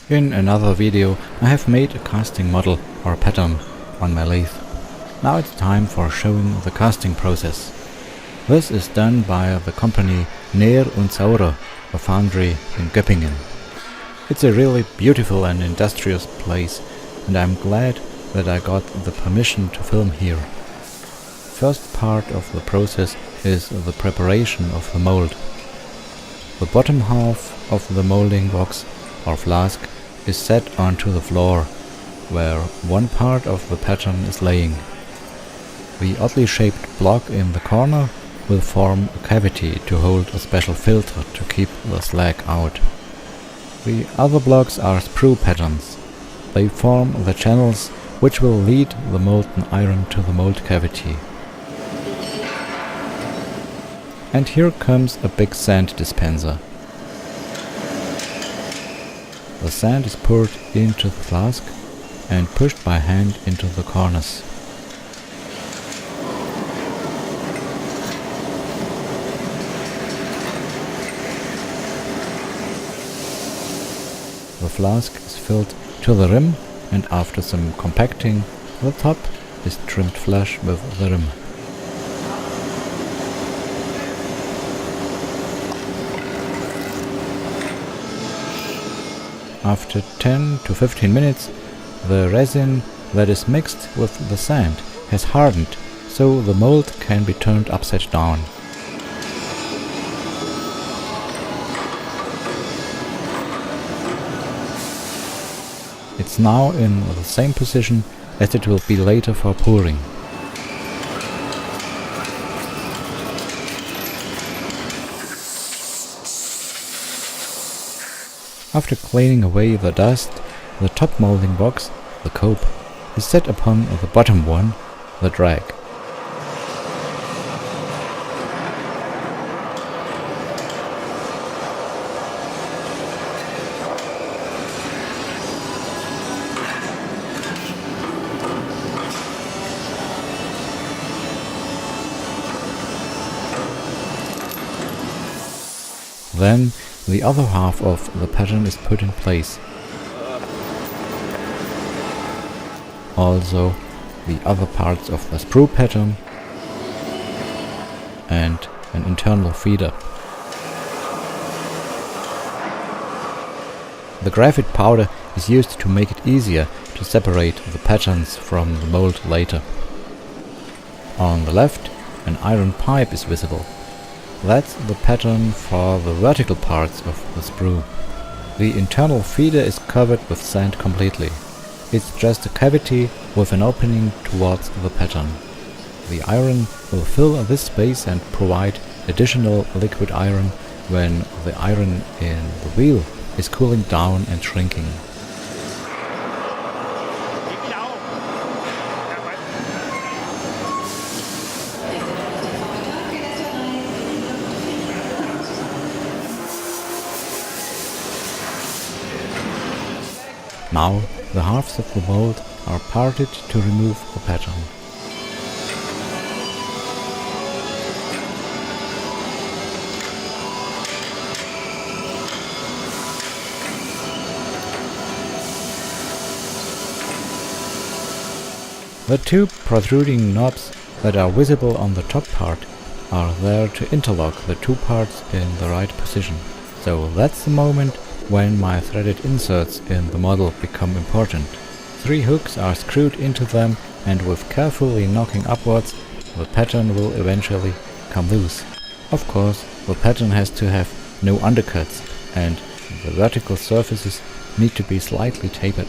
In another video I have made a casting model or pattern on my lathe. Now it's time for showing the casting process. This is done by the company Neer und Saurer, a foundry in Göppingen. It's a really beautiful and industrious place, and I'm glad that I got the permission to film here. First part of the process is the preparation of the mold. The bottom half of the molding box or flask is set onto the floor, where one part of the pattern is laying. The oddly shaped block in the corner will form a cavity to hold a special filter to keep the slag out. The other blocks are sprue patterns. They form the channels which will lead the molten iron to the mold cavity. And here comes a big sand dispenser. The sand is poured into the flask and pushed by hand into the corners. The flask is filled to the rim, and after some compacting, the top is trimmed flush with the rim. After 10 to 15 minutes, the resin that is mixed with the sand has hardened, so the mold can be turned upside down. It's now in the same position as it will be later for pouring. After cleaning away the dust, the top molding box, the cope, is set upon the bottom one, the drag. Then the other half of the pattern is put in place. Also the other parts of the sprue pattern and an internal feeder. The graphite powder is used to make it easier to separate the patterns from the mold later. On the left, an iron pipe is visible. That's the pattern for the vertical parts of the sprue. The internal feeder is covered with sand completely. It's just a cavity with an opening towards the pattern. The iron will fill this space and provide additional liquid iron when the iron in the wheel is cooling down and shrinking. Now the halves of the mold are parted to remove the pattern. The two protruding knobs that are visible on the top part are there to interlock the two parts in the right position. So that's the moment when my threaded inserts in the model become important. 3 hooks are screwed into them, and with carefully knocking upwards, the pattern will eventually come loose. Of course, the pattern has to have no undercuts, and the vertical surfaces need to be slightly tapered.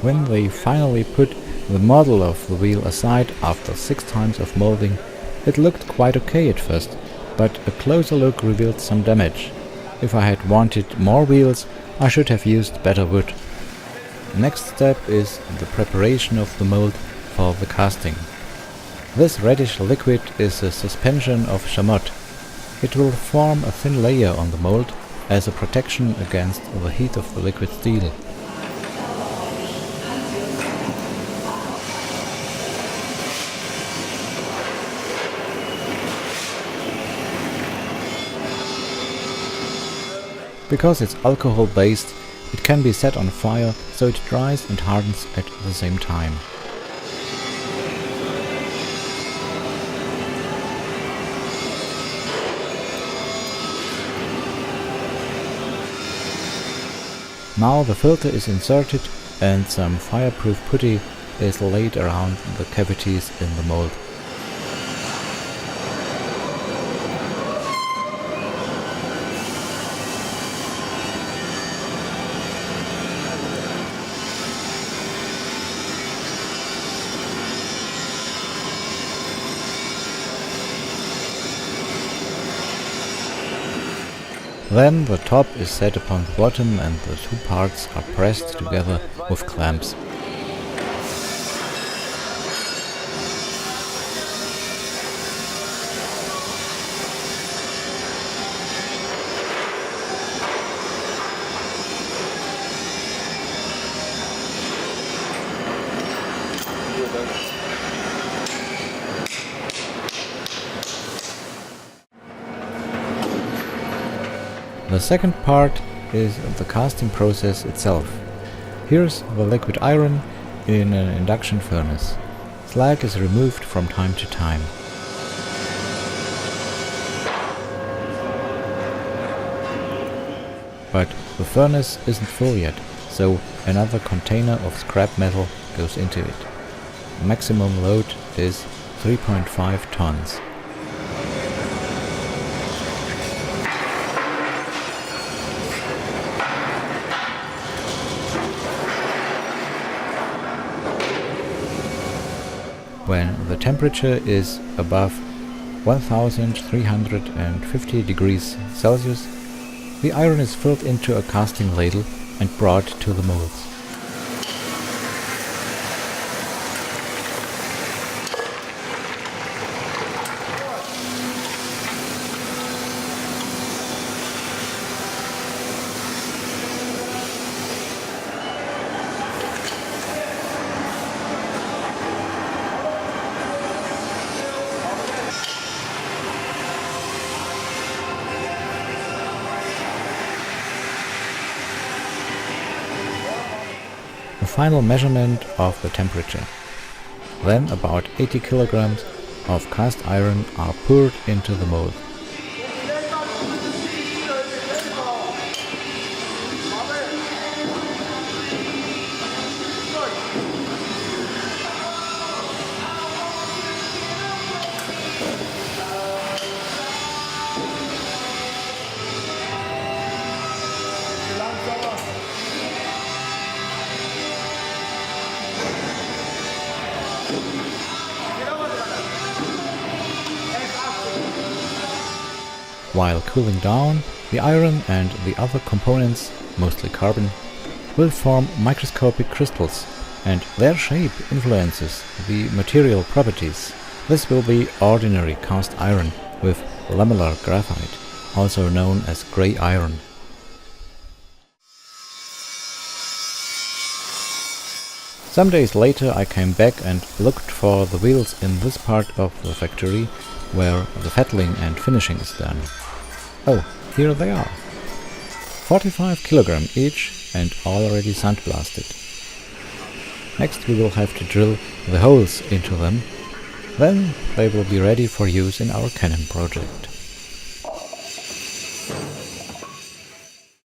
When they finally put the model of the wheel aside after 6 times of molding, it looked quite okay at first, but a closer look revealed some damage. If I had wanted more wheels, I should have used better wood. Next step is the preparation of the mold for the casting. This reddish liquid is a suspension of chamotte. It will form a thin layer on the mold as a protection against the heat of the liquid steel. Because it's alcohol-based, it can be set on fire so it dries and hardens at the same time. Now the filter is inserted and some fireproof putty is laid around the cavities in the mold. Then the top is set upon the bottom and the 2 parts are pressed together with clamps. The second part is the casting process itself. Here's the liquid iron in an induction furnace. Slag is removed from time to time. But the furnace isn't full yet, so another container of scrap metal goes into it. Maximum load is 3.5 tons. When the temperature is above 1350 degrees Celsius, the iron is filled into a casting ladle and brought to the molds. The final measurement of the temperature. Then about 80 kilograms of cast iron are poured into the mold. While cooling down, the iron and the other components, mostly carbon, will form microscopic crystals, and their shape influences the material properties. This will be ordinary cast iron with lamellar graphite, also known as grey iron. Some days later I came back and looked for the wheels in this part of the factory where the fettling and finishing is done. Oh, here they are. 45 kilogram each and already sandblasted. Next we will have to drill the holes into them, then they will be ready for use in our cannon project.